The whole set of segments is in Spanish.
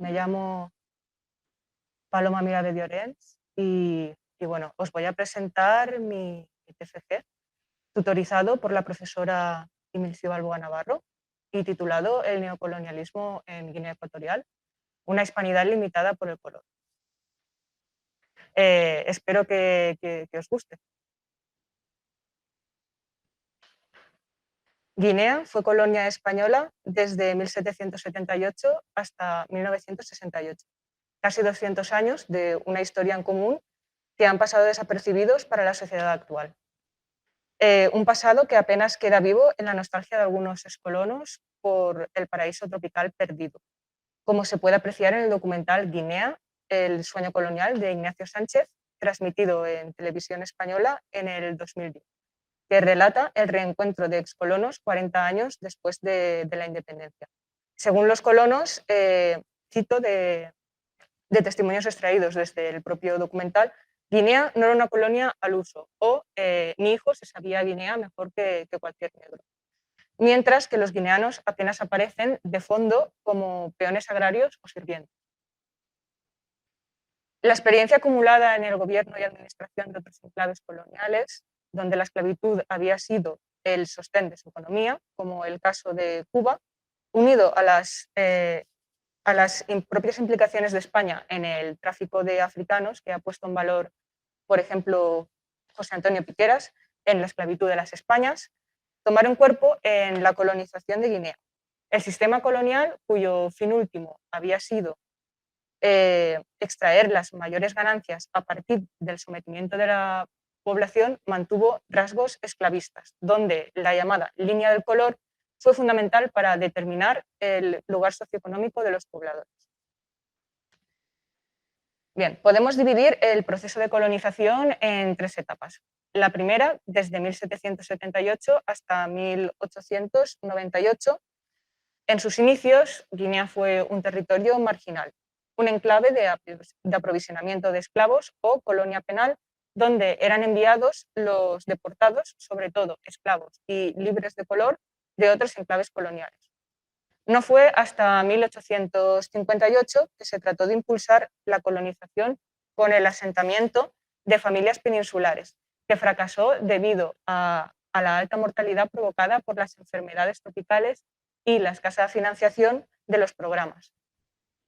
Me llamo Paloma Mirave Llorens y bueno, os voy a presentar mi TFG, tutorizado por la profesora Imilcio Balboa Navarro y titulado El neocolonialismo en Guinea Ecuatorial, una hispanidad limitada por el color. Espero que os guste. Guinea fue colonia española desde 1778 hasta 1968. Casi 200 años de una historia en común que han pasado desapercibidos para la sociedad actual. Un pasado que apenas queda vivo en la nostalgia de algunos excolonos por el paraíso tropical perdido, como se puede apreciar en el documental Guinea, el sueño colonial de Ignacio Sánchez, transmitido en televisión española en el 2010, que relata el reencuentro de excolonos 40 años después de la independencia. Según los colonos, cito de testimonios extraídos desde el propio documental, Guinea no era una colonia al uso o mi hijo se sabía Guinea mejor que cualquier negro. Mientras que los guineanos apenas aparecen de fondo como peones agrarios o sirvientes. La experiencia acumulada en el gobierno y administración de otros enclaves coloniales, donde la esclavitud había sido el sostén de su economía, como el caso de Cuba, unido a las propias implicaciones de España en el tráfico de africanos, que ha puesto en valor, por ejemplo, José Antonio Piqueras, en la esclavitud de las Españas, tomaron cuerpo en la colonización de Guinea. El sistema colonial, cuyo fin último había sido extraer las mayores ganancias a partir del sometimiento de la población, mantuvo rasgos esclavistas, donde la llamada línea del color fue fundamental para determinar el lugar socioeconómico de los pobladores. Bien, podemos dividir el proceso de colonización en tres etapas. La primera, desde 1778 hasta 1898. En sus inicios, Guinea fue un territorio marginal, un enclave de aprovisionamiento de esclavos o colonia penal, donde eran enviados los deportados, sobre todo esclavos y libres de color, de otros enclaves coloniales. No fue hasta 1858 que se trató de impulsar la colonización con el asentamiento de familias peninsulares, que fracasó debido a la alta mortalidad provocada por las enfermedades tropicales y la escasa financiación de los programas.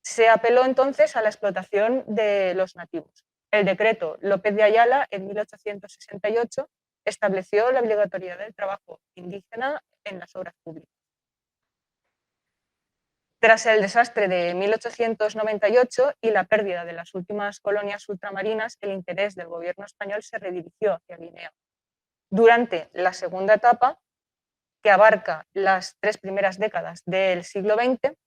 Se apeló entonces a la explotación de los nativos. El decreto López de Ayala, en 1868, estableció la obligatoriedad del trabajo indígena en las obras públicas. Tras el desastre de 1898 y la pérdida de las últimas colonias ultramarinas, el interés del gobierno español se redirigió hacia Guinea. Durante la segunda etapa, que abarca las 3 primeras décadas del siglo XX,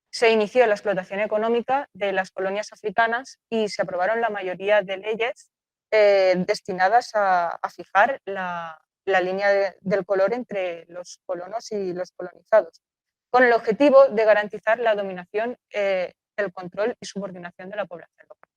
se inició la explotación económica de las colonias africanas y se aprobaron la mayoría de leyes destinadas a fijar la línea del color entre los colonos y los colonizados, con el objetivo de garantizar la dominación, el control y subordinación de la población local.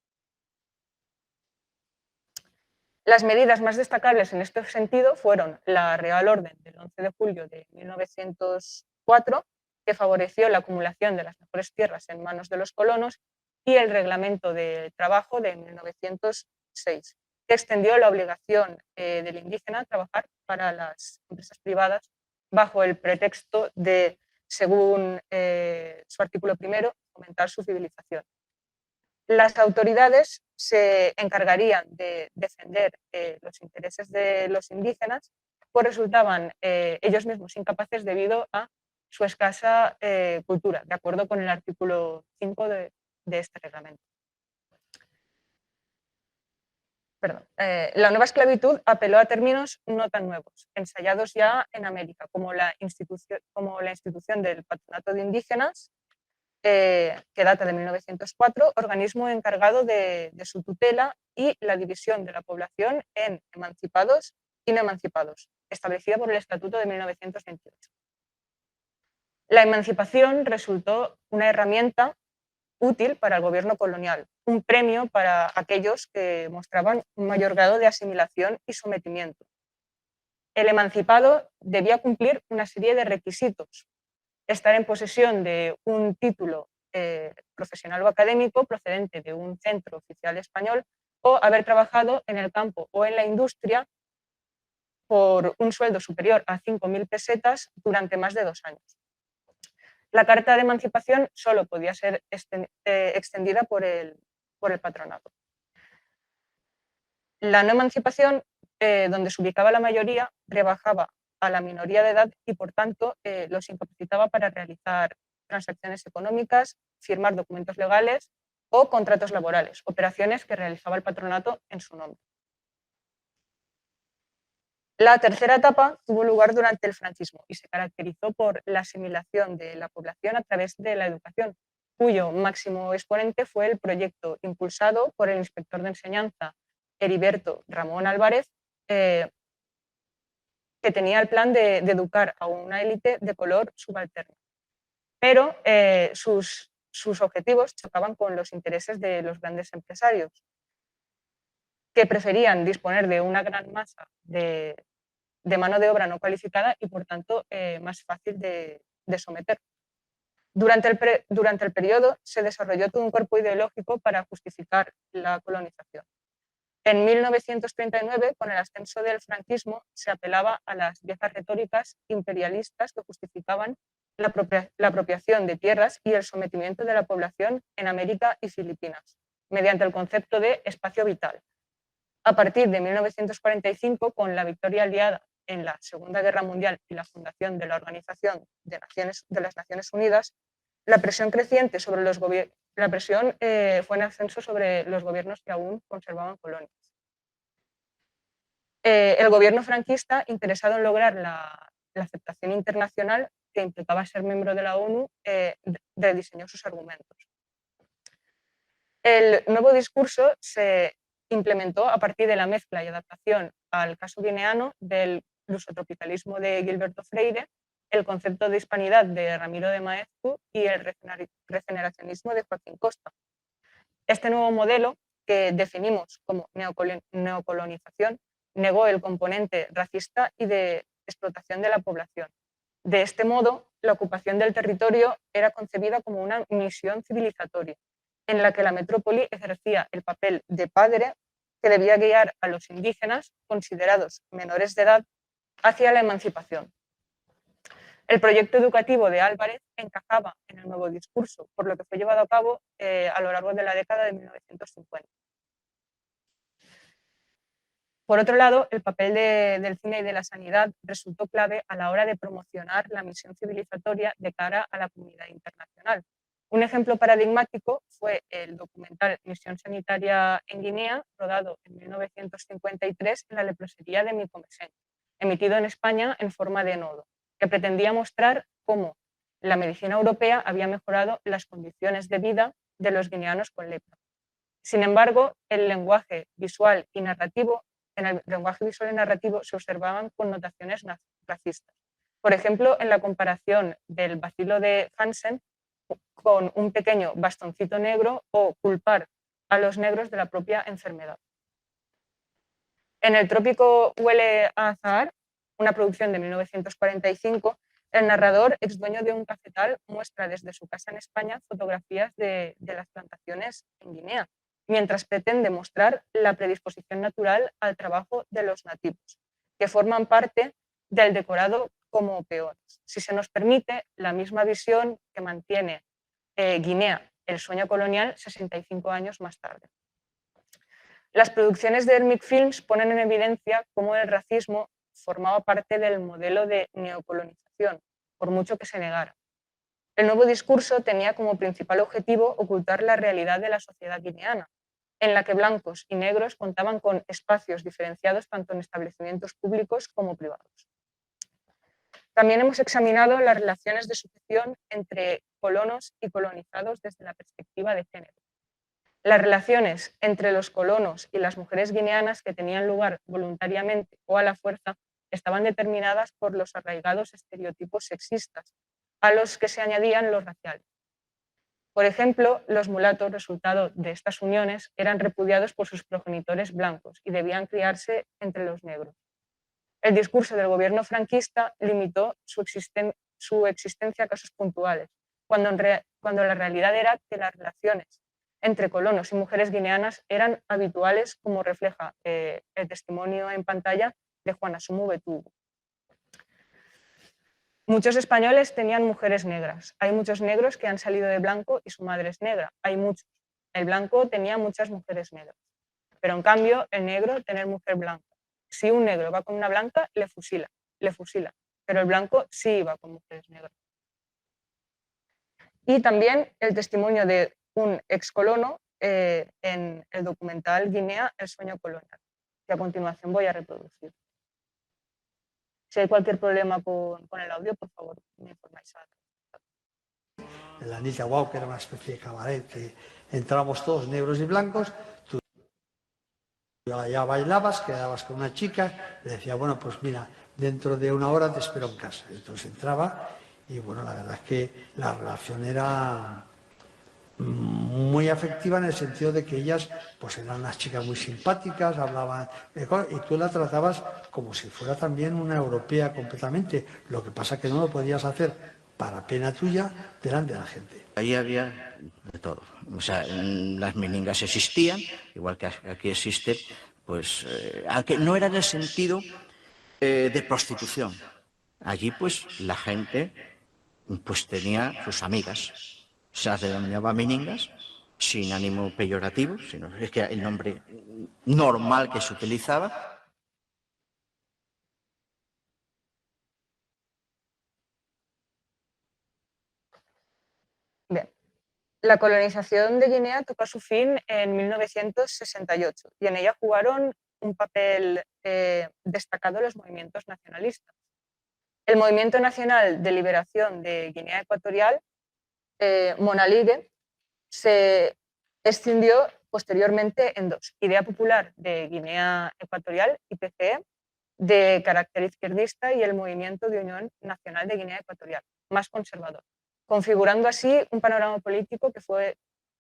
Las medidas más destacables en este sentido fueron la Real Orden del 11 de julio de 1904, que favoreció la acumulación de las mejores tierras en manos de los colonos, y el Reglamento de Trabajo de 1906, que extendió la obligación del indígena a trabajar para las empresas privadas bajo el pretexto de, según su artículo primero, fomentar su civilización. Las autoridades se encargarían de defender los intereses de los indígenas, pues resultaban ellos mismos incapaces debido a su escasa cultura, de acuerdo con el artículo 5 de este reglamento. La nueva esclavitud apeló a términos no tan nuevos, ensayados ya en América, como la institución del Patronato de Indígenas, que data de 1904, organismo encargado de su tutela y la división de la población en emancipados y no emancipados, establecida por el Estatuto de 1928. La emancipación resultó una herramienta útil para el gobierno colonial, un premio para aquellos que mostraban un mayor grado de asimilación y sometimiento. El emancipado debía cumplir una serie de requisitos: estar en posesión de un título profesional o académico procedente de un centro oficial español o haber trabajado en el campo o en la industria por un sueldo superior a 5.000 pesetas durante más de 2 años. La carta de emancipación solo podía ser extendida por el patronato. La no emancipación, donde se ubicaba la mayoría, rebajaba a la minoría de edad y, por tanto, los incapacitaba para realizar transacciones económicas, firmar documentos legales o contratos laborales, operaciones que realizaba el patronato en su nombre. La tercera etapa tuvo lugar durante el franquismo y se caracterizó por la asimilación de la población a través de la educación, cuyo máximo exponente fue el proyecto impulsado por el inspector de enseñanza Heriberto Ramón Álvarez, que tenía el plan de educar a una élite de color subalterno. Pero sus objetivos chocaban con los intereses de los grandes empresarios, que preferían disponer de una gran masa de mano de obra no cualificada y, por tanto, más fácil de someter. Durante el periodo se desarrolló todo un cuerpo ideológico para justificar la colonización. En 1939, con el ascenso del franquismo, se apelaba a las viejas retóricas imperialistas que justificaban la apropiación de tierras y el sometimiento de la población en América y Filipinas, mediante el concepto de espacio vital. A partir de 1945, con la victoria aliada en la Segunda Guerra Mundial y la fundación de la Organización de las Naciones Unidas, la presión creciente sobre los gobiernos. La presión fue en ascenso sobre los gobiernos que aún conservaban colonias. El gobierno franquista, interesado en lograr la aceptación internacional, que implicaba ser miembro de la ONU, rediseñó sus argumentos. El nuevo discurso se implementó a partir de la mezcla y adaptación al caso guineano del lusotropicalismo de Gilberto Freire, el concepto de hispanidad de Ramiro de Maeztu y el regeneracionismo de Joaquín Costa. Este nuevo modelo, que definimos como neocolonización, negó el componente racista y de explotación de la población. De este modo, la ocupación del territorio era concebida como una misión civilizatoria, en la que la metrópoli ejercía el papel de padre que debía guiar a los indígenas, considerados menores de edad, hacia la emancipación. El proyecto educativo de Álvarez encajaba en el nuevo discurso, por lo que fue llevado a cabo a lo largo de la década de 1950. Por otro lado, el papel del cine y de la sanidad resultó clave a la hora de promocionar la misión civilizatoria de cara a la comunidad internacional. Un ejemplo paradigmático fue el documental Misión Sanitaria en Guinea, rodado en 1953 en la leprosería de Micomesén, emitido en España en forma de nodo, que pretendía mostrar cómo la medicina europea había mejorado las condiciones de vida de los guineanos con lepra. Sin embargo, en el lenguaje visual y narrativo se observaban connotaciones racistas. Por ejemplo, en la comparación del bacilo de Hansen con un pequeño bastoncito negro o culpar a los negros de la propia enfermedad. En El trópico huele a azahar, una producción de 1945, el narrador, ex dueño de un cafetal, muestra desde su casa en España fotografías de las plantaciones en Guinea, mientras pretende mostrar la predisposición natural al trabajo de los nativos, que forman parte del decorado como peones. Si se nos permite, la misma visión que mantiene Guinea, el sueño colonial, 65 años más tarde. Las producciones de Hermic Films ponen en evidencia cómo el racismo formaba parte del modelo de neocolonización, por mucho que se negara. El nuevo discurso tenía como principal objetivo ocultar la realidad de la sociedad guineana, en la que blancos y negros contaban con espacios diferenciados tanto en establecimientos públicos como privados. También hemos examinado las relaciones de sucesión entre colonos y colonizados desde la perspectiva de género. Las relaciones entre los colonos y las mujeres guineanas que tenían lugar voluntariamente o a la fuerza estaban determinadas por los arraigados estereotipos sexistas, a los que se añadían los raciales. Por ejemplo, los mulatos, resultado de estas uniones, eran repudiados por sus progenitores blancos y debían criarse entre los negros. El discurso del gobierno franquista limitó su existencia a casos puntuales, cuando la realidad era que las relaciones entre colonos y mujeres guineanas eran habituales, como refleja el testimonio en pantalla de Juana Sumu Betugo. Muchos españoles tenían mujeres negras. Hay muchos negros que han salido de blanco y su madre es negra. Hay muchos. El blanco tenía muchas mujeres negras. Pero en cambio, el negro tener mujer blanca. Si un negro va con una blanca, le fusila. Pero el blanco sí iba con mujeres negras. Y también el testimonio de un excolono en el documental Guinea, el sueño colonial, que a continuación voy a reproducir. Si hay cualquier problema con el audio, por favor, me informáis. La Anita Guau, que era una especie de cabaret, que entrábamos todos negros y blancos, tú ya bailabas, quedabas con una chica, le decía, bueno, pues mira, dentro de una hora te espero en casa. Entonces entraba y bueno, la verdad es que la relación era muy afectiva en el sentido de que ellas pues eran unas chicas muy simpáticas, hablaban y tú la tratabas como si fuera también una europea completamente. Lo que pasa que no lo podías hacer para pena tuya delante de la gente. Ahí había de todo. O sea, las miningas existían, igual que aquí existe, pues, aunque no era en el sentido de prostitución. Allí, pues, la gente pues tenía sus amigas. Se las denominaba miningas, sin ánimo peyorativo, sino es que el nombre normal que se utilizaba. Bien. La colonización de Guinea tocó su fin en 1968 y en ella jugaron un papel destacado los movimientos nacionalistas. El Movimiento Nacional de Liberación de Guinea Ecuatorial, Monaligue, se escindió posteriormente en dos: Idea Popular de Guinea Ecuatorial, IPCE, de carácter izquierdista, y el Movimiento de Unión Nacional de Guinea Ecuatorial, más conservador, configurando así un panorama político que fue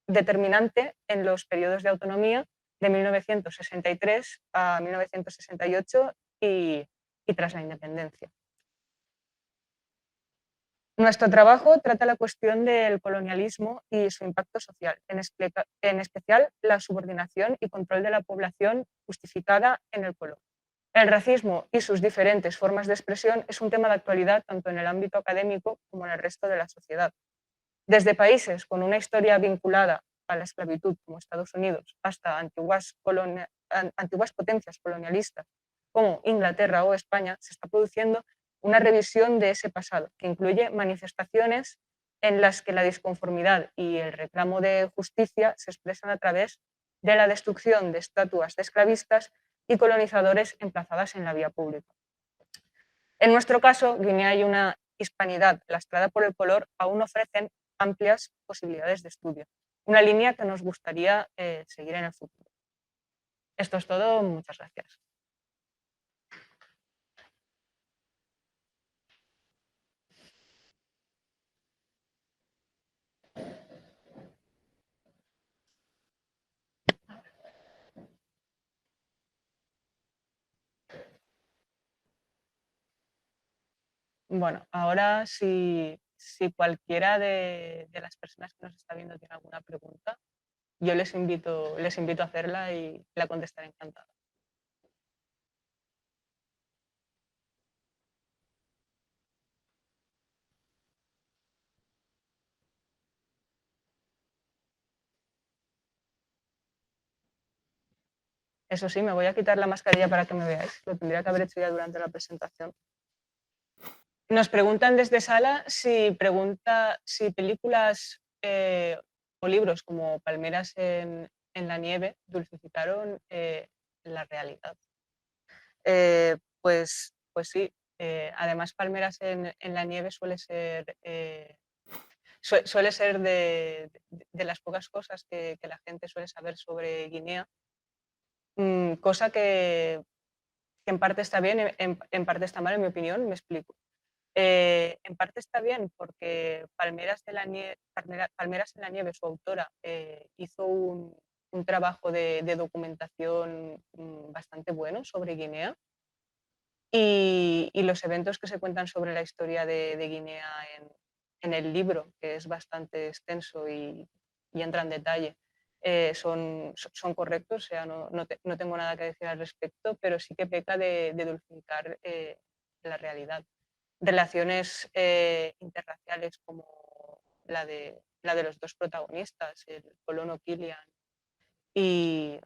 determinante en los periodos de autonomía de 1963 a 1968 y tras la independencia. Nuestro trabajo trata la cuestión del colonialismo y su impacto social, en especial la subordinación y control de la población justificada en el colon. El racismo y sus diferentes formas de expresión es un tema de actualidad tanto en el ámbito académico como en el resto de la sociedad. Desde países con una historia vinculada a la esclavitud, como Estados Unidos, hasta antiguas potencias colonialistas como Inglaterra o España, se está produciendo una revisión de ese pasado, que incluye manifestaciones en las que la disconformidad y el reclamo de justicia se expresan a través de la destrucción de estatuas de esclavistas y colonizadores emplazadas en la vía pública. En nuestro caso, Guinea y una hispanidad lastrada por el color aún ofrecen amplias posibilidades de estudio, una línea que nos gustaría seguir en el futuro. Esto es todo, muchas gracias. Bueno, ahora si cualquiera de las personas que nos está viendo tiene alguna pregunta, yo les invito a hacerla y la contestaré encantada. Eso sí, me voy a quitar la mascarilla para que me veáis. Lo tendría que haber hecho ya durante la presentación. Nos preguntan desde sala si películas o libros como Palmeras en la nieve dulcificaron la realidad. Pues sí. Además, Palmeras en la nieve suele ser de las pocas cosas que la gente suele saber sobre Guinea, cosa que en parte está bien, en parte está mal, en mi opinión. Me explico. En parte está bien porque Palmeras en la nieve, su autora, hizo un trabajo de documentación bastante bueno sobre Guinea, y los eventos que se cuentan sobre la historia de Guinea en el libro, que es bastante extenso y entra en detalle, son correctos, o sea, no tengo nada que decir al respecto, pero sí que peca de dulcificar la realidad. Relaciones interraciales como la de los dos protagonistas, el colono Killian y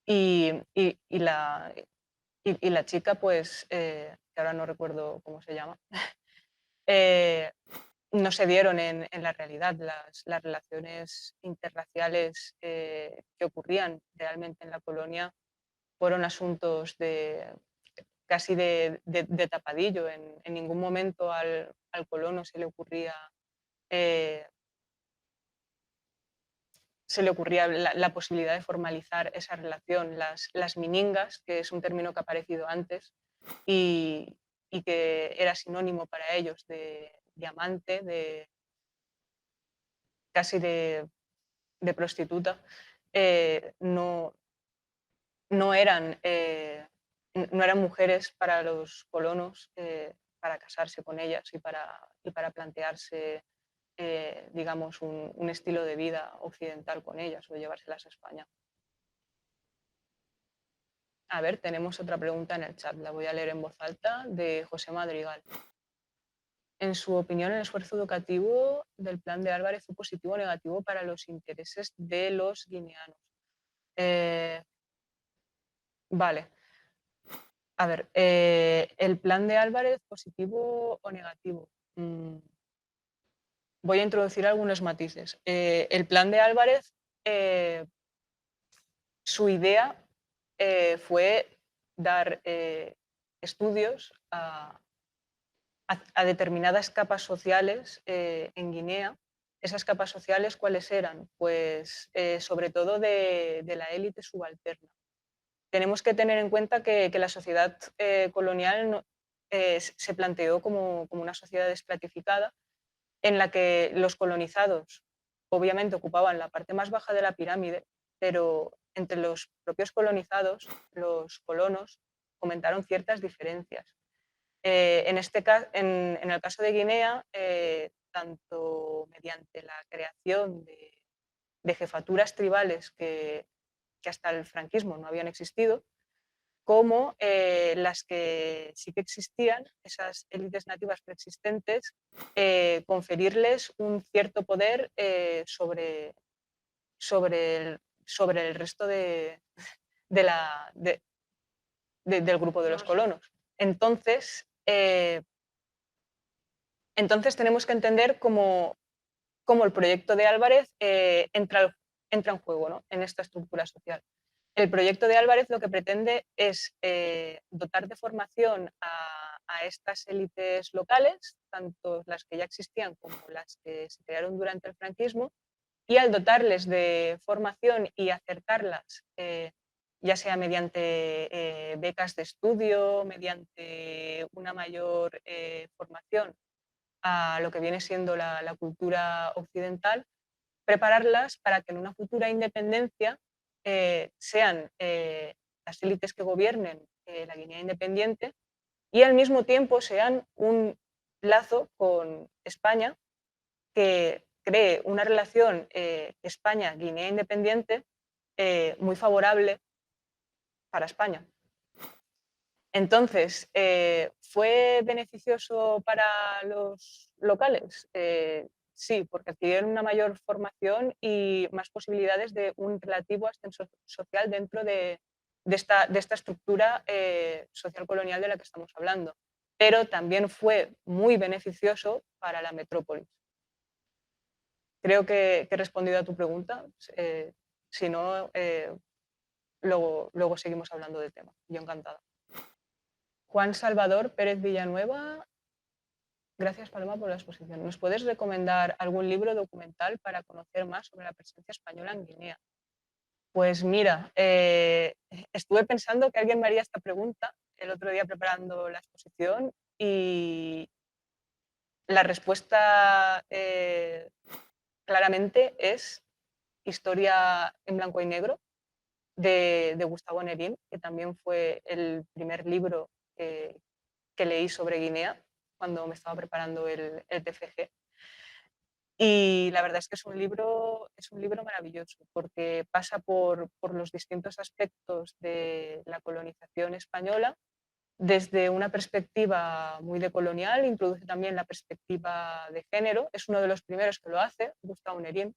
la chica, pues, que ahora no recuerdo cómo se llama, no se dieron en la realidad. Las relaciones interraciales que ocurrían realmente en la colonia fueron asuntos casi de tapadillo. En ningún momento al colono eh, se le ocurría la posibilidad de formalizar esa relación. Las miningas, que es un término que ha aparecido antes y que era sinónimo para ellos de amante, casi de prostituta, no eran, no eran mujeres para los colonos para casarse con ellas y para plantearse, digamos, un estilo de vida occidental con ellas o llevárselas a España. A ver, tenemos otra pregunta en el chat, la voy a leer en voz alta, de José Madrigal. En su opinión, ¿el esfuerzo educativo del plan de Álvarez fue positivo o negativo para los intereses de los guineanos? Vale. A ver, el plan de Álvarez, ¿positivo o negativo? Voy a introducir algunos matices. El plan de Álvarez, su idea fue dar estudios a determinadas capas sociales en Guinea. ¿Esas capas sociales cuáles eran? Pues sobre todo de la élite subalterna. Tenemos que tener en cuenta que la sociedad colonial se planteó como una sociedad estratificada en la que los colonizados obviamente ocupaban la parte más baja de la pirámide, pero entre los propios colonizados, los colonos, comentaron ciertas diferencias. En el caso de Guinea, tanto mediante la creación de jefaturas tribales que hasta el franquismo no habían existido, como las que sí que existían, esas élites nativas preexistentes, conferirles un cierto poder sobre el resto del grupo de los colonos. Entonces tenemos que entender cómo el proyecto de Álvarez entra en juego, ¿no?, en esta estructura social. El proyecto de Álvarez lo que pretende es dotar de formación a estas élites locales, tanto las que ya existían como las que se crearon durante el franquismo, y al dotarles de formación y acercarlas, ya sea mediante becas de estudio, mediante una mayor formación a lo que viene siendo la cultura occidental, prepararlas para que en una futura independencia sean las élites que gobiernen la Guinea independiente y al mismo tiempo sean un lazo con España que cree una relación España-Guinea independiente muy favorable para España. Entonces, ¿fue beneficioso para los locales? Sí, porque adquirieron una mayor formación y más posibilidades de un relativo ascenso social dentro de esta estructura social colonial de la que estamos hablando. Pero también fue muy beneficioso para la metrópolis. Creo que he respondido a tu pregunta. Si no, luego seguimos hablando del tema. Yo encantada. Juan Salvador Pérez Villanueva, gracias Paloma por la exposición. ¿Nos puedes recomendar algún libro documental para conocer más sobre la presencia española en Guinea? Pues mira, estuve pensando que alguien me haría esta pregunta el otro día preparando la exposición y la respuesta claramente es Historia en blanco y negro de Gustavo Nerín, que también fue el primer libro que leí sobre Guinea cuando me estaba preparando el TFG. Y la verdad es que es un libro maravilloso, porque pasa por los distintos aspectos de la colonización española, desde una perspectiva muy decolonial, introduce también la perspectiva de género, es uno de los primeros que lo hace, Gustavo Nerín,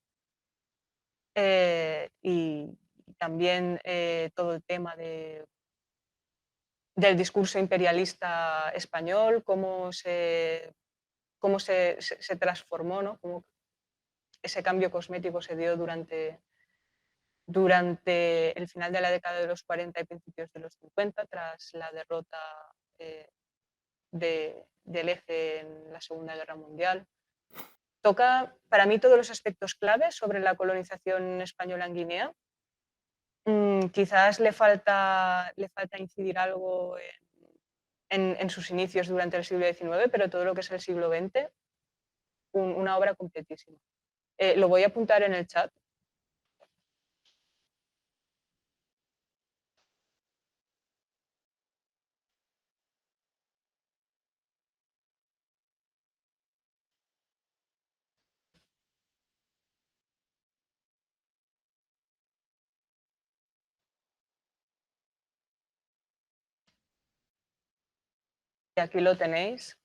y también todo el tema del discurso imperialista español, cómo se transformó, ¿no? Cómo ese cambio cosmético se dio durante el final de la década de los 40 y principios de los 50, tras la derrota del eje en la Segunda Guerra Mundial. Toca, para mí, todos los aspectos claves sobre la colonización española en Guinea. Quizás le falta incidir algo en sus inicios durante el siglo XIX, pero todo lo que es el siglo XX, una obra completísima. Lo voy a apuntar en el chat. Y aquí lo tenéis,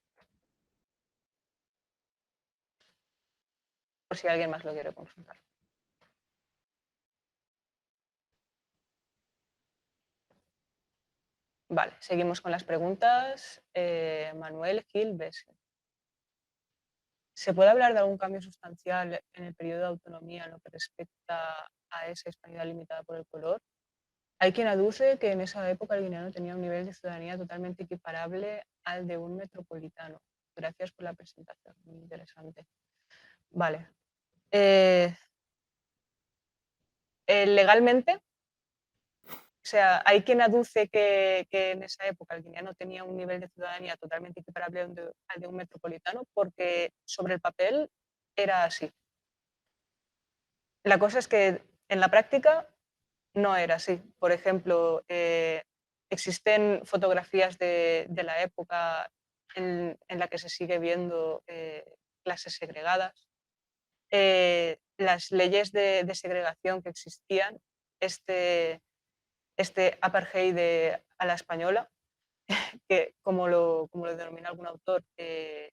por si alguien más lo quiere consultar. Vale, seguimos con las preguntas. Manuel Gil Besse. ¿Se puede hablar de algún cambio sustancial en el periodo de autonomía en lo que respecta a esa hispanidad limitada por el color? Hay quien aduce que en esa época el guineano tenía un nivel de ciudadanía totalmente equiparable al de un metropolitano. Gracias por la presentación, muy interesante. Vale. Legalmente, o sea, hay quien aduce que en esa época el guineano tenía un nivel de ciudadanía totalmente equiparable al de un metropolitano porque sobre el papel era así. La cosa es que en la práctica no era así. Por ejemplo, existen fotografías de la época en la que se sigue viendo clases segregadas. Las leyes de segregación que existían, este apartheid a la española, que como lo denomina algún autor, se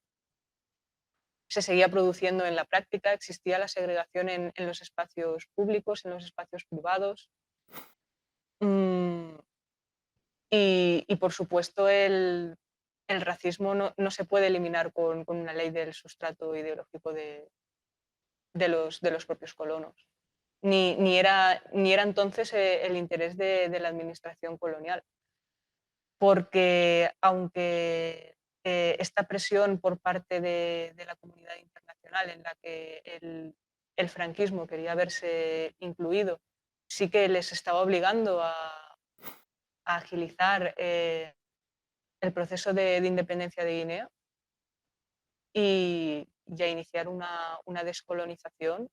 seguía produciendo en la práctica, existía la segregación en los espacios públicos, en los espacios privados. Y por supuesto el racismo no se puede eliminar con una ley del sustrato ideológico de los propios colonos. Ni era entonces el interés de la administración colonial. Porque aunque esta presión por parte de la comunidad internacional en la que el franquismo quería verse incluido, sí que les estaba obligando a agilizar el proceso de independencia de Guinea y a iniciar una descolonización.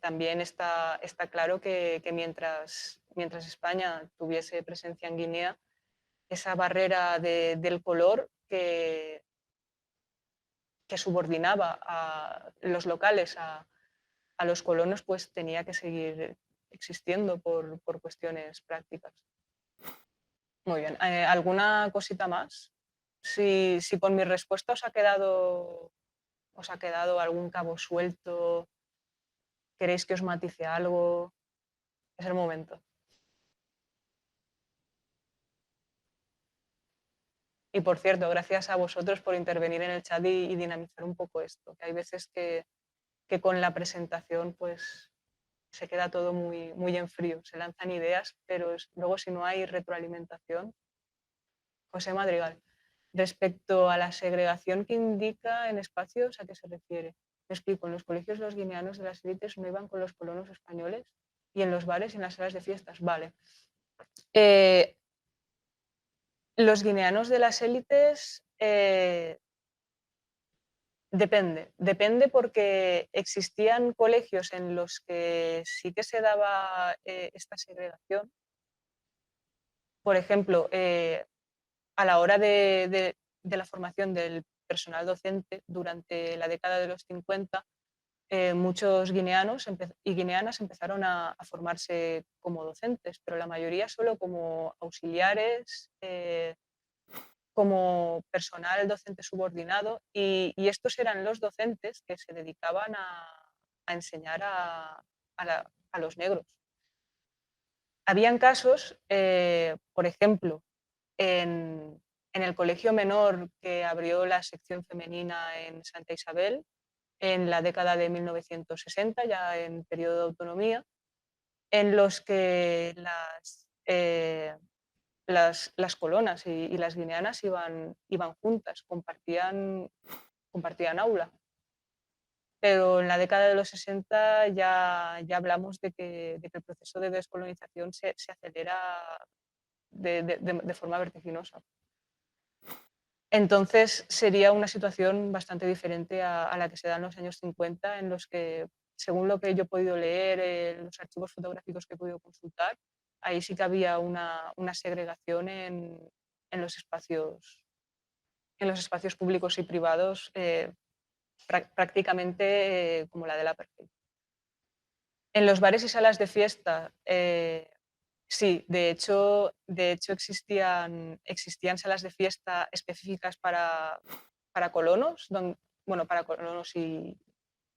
También está claro que mientras España tuviese presencia en Guinea, esa barrera del color que subordinaba a los locales a los colonos, pues tenía que seguir existiendo por cuestiones prácticas. Muy bien. ¿Alguna cosita más? Si con mi respuesta os ha quedado algún cabo suelto, queréis que os matice algo, es el momento. Y por cierto, gracias a vosotros por intervenir en el chat y dinamizar un poco esto, que hay veces que con la presentación pues se queda todo muy, muy en frío, se lanzan ideas, pero luego si no hay retroalimentación. José Madrigal, respecto a la segregación que indica en espacios, ¿a qué se refiere? Me explico, en los colegios los guineanos de las élites no iban con los colonos españoles y en los bares y en las salas de fiestas, vale. Los guineanos de las élites depende porque existían colegios en los que sí que se daba esta segregación. Por ejemplo, a la hora de la formación del personal docente durante la década de los 50, muchos guineanos y guineanas empezaron a formarse como docentes, pero la mayoría solo como auxiliares, como personal docente subordinado, y estos eran los docentes que se dedicaban a enseñar a los negros. Habían casos, por ejemplo, en el colegio menor que abrió la sección femenina en Santa Isabel en la década de 1960, ya en periodo de autonomía, en los que las colonas y las guineanas iban juntas, compartían aula. Pero en la década de los 60 ya hablamos de que el proceso de descolonización se acelera de forma vertiginosa. Entonces sería una situación bastante diferente a la que se da en los años 50, en los que, según lo que yo he podido leer, los archivos fotográficos que he podido consultar, ahí sí que había una segregación en los espacios públicos y privados, prácticamente como la del apartheid. En los bares y salas de fiesta, sí, de hecho existían salas de fiesta específicas para colonos, para colonos y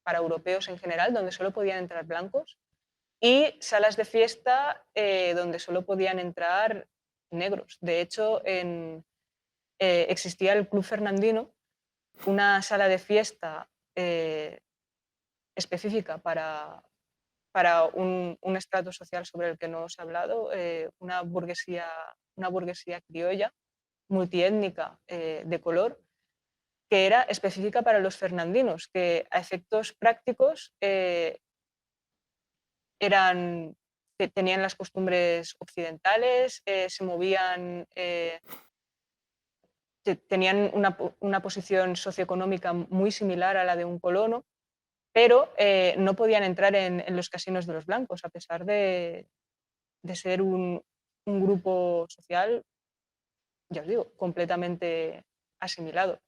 para europeos en general, donde solo podían entrar blancos, y salas de fiesta donde solo podían entrar negros. De hecho, existía el Club Fernandino, una sala de fiesta específica para un estrato social sobre el que no os he hablado, una burguesía criolla, multiétnica, de color, que era específica para los fernandinos, que a efectos prácticos tenían las costumbres occidentales, se movían, tenían una posición socioeconómica muy similar a la de un colono, pero no podían entrar en los casinos de los blancos, a pesar de ser un grupo social, ya os digo, completamente asimilado.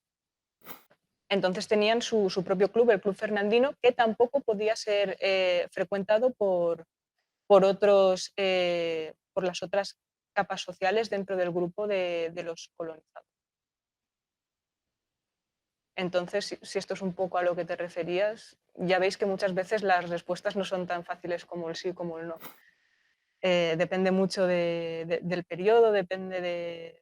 Entonces tenían su propio club, el Club Fernandino, que tampoco podía ser frecuentado por las otras capas sociales dentro del grupo de los colonizados. Entonces, si esto es un poco a lo que te referías, ya veis que muchas veces las respuestas no son tan fáciles como el sí como el no. Depende mucho del periodo, depende de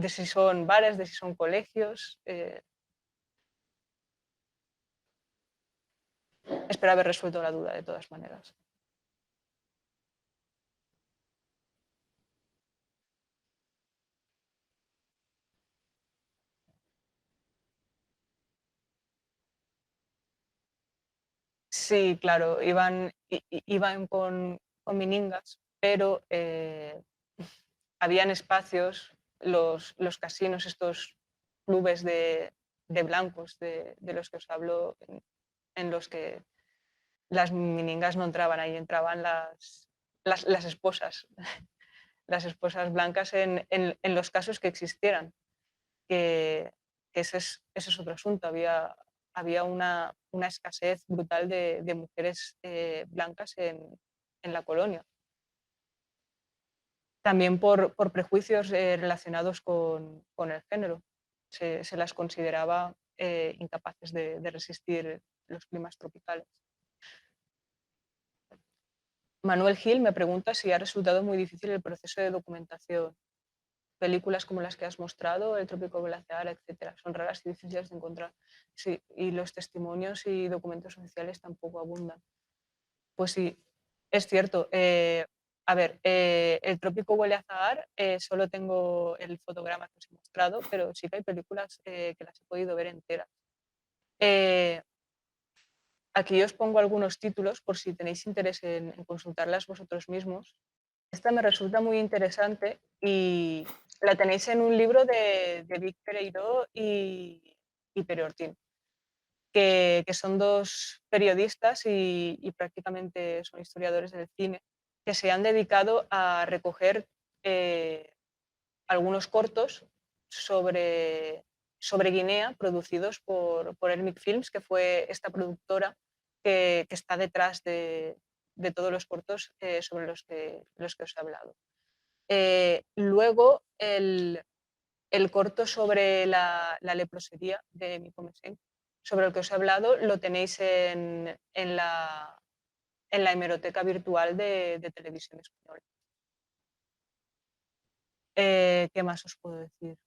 si son bares, de si son colegios. Espero haber resuelto la duda de todas maneras. Sí, claro, iban con miningas, pero habían espacios, los casinos, estos clubes de blancos de los que os hablo, en los que las miningas no entraban, ahí entraban las esposas, las esposas blancas en los casos que existieran, que ese es otro asunto. Había una escasez brutal de mujeres blancas en la colonia. También por prejuicios relacionados con el género. Se las consideraba incapaces de resistir los climas tropicales. Manuel Gil me pregunta si ha resultado muy difícil el proceso de documentación. Películas como las que has mostrado, El trópico glaciar, etcétera, son raras y difíciles de encontrar. Sí, y los testimonios y documentos oficiales tampoco abundan. Pues sí, es cierto. A ver, El trópico huele a azahar, solo tengo el fotograma que os he mostrado, pero sí que hay películas que las he podido ver enteras. Aquí os pongo algunos títulos por si tenéis interés en consultarlas vosotros mismos. Esta me resulta muy interesante y la tenéis en un libro de Vic Pereiro y Pere Ortín, que son dos periodistas y prácticamente son historiadores del cine, que se han dedicado a recoger algunos cortos sobre Guinea producidos por Hermic Films, que fue esta productora que está detrás de todos los cortos sobre los que os he hablado. Luego, el corto sobre la leprosería de Micomesén, sobre el que os he hablado, lo tenéis en la hemeroteca virtual de Televisión Española. ¿Qué más os puedo decir?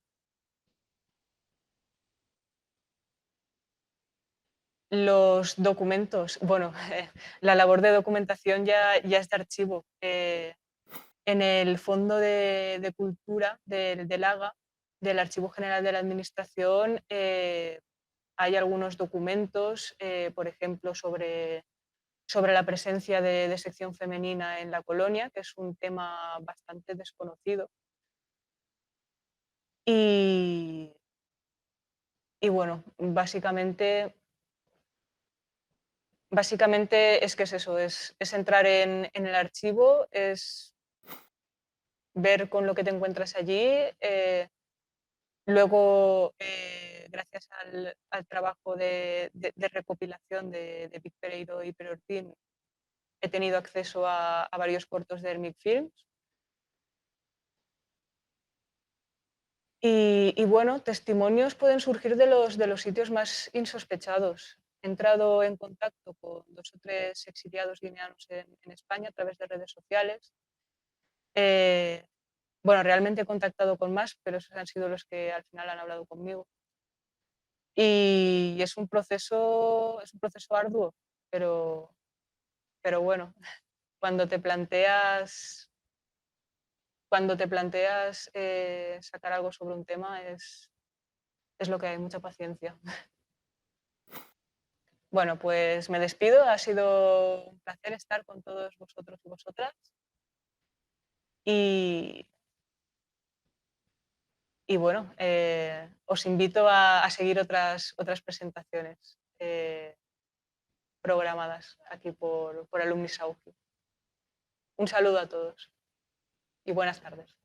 Los documentos, bueno, la labor de documentación ya es de archivo. En el Fondo de Cultura del AGA, del Archivo General de la Administración, hay algunos documentos, por ejemplo, sobre la presencia de sección femenina en la colonia, que es un tema bastante desconocido. Y bueno, básicamente es que es eso, es entrar en el archivo, es ver con lo que te encuentras allí. Luego, gracias al trabajo de recopilación de Vic Pereiro y Pere Ortín, he tenido acceso a varios cortos de Hermic Films. Y bueno, testimonios pueden surgir de los sitios más insospechados. He entrado en contacto con 2 o 3 exiliados guineanos en España a través de redes sociales. Bueno, realmente he contactado con más, pero esos han sido los que al final han hablado conmigo. Y es un proceso arduo, pero bueno, cuando te planteas sacar algo sobre un tema es lo que hay, mucha paciencia. Bueno, pues me despido, ha sido un placer estar con todos vosotros y vosotras. Y bueno, os invito a seguir otras presentaciones programadas aquí por Alumni Sauki. Un saludo a todos y buenas tardes.